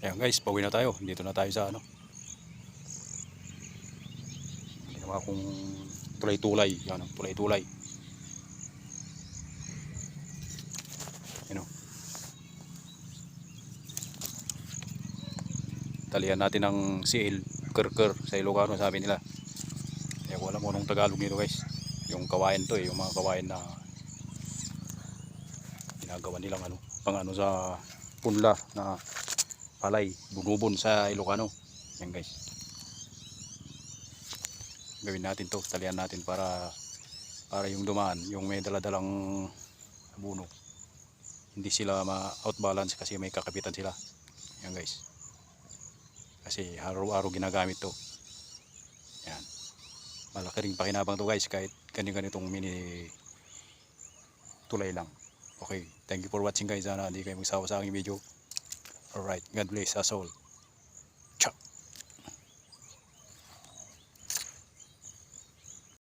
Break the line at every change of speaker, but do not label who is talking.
Ayan guys, pauwi na tayo. Dito na tayo sa ano. Ginawa kong tulay-tulay. Yan, tulay-tulay. Ano. Talian natin ng CL Kerker sa Ilocano, sabi nila. Kaya ko alam kung anong Tagalog nito guys. Yung kawain to yung mga kawain na ginagawa nilang ano, pang ano sa punla na palay, bunubon sa Ilocano. Yan guys. Gawin natin to, talian natin para yung dumaan, yung may daladalang abuno, hindi sila ma-outbalance kasi may kakapitan sila. Yan guys. Kasi araw-araw ginagamit to. Yan. Malaki ring pakinabang to guys kahit ganitong mini tulay lang. Okay, thank you for watching guys. Sana hindi kayo magsawa sa aking video. Alright, God bless us all.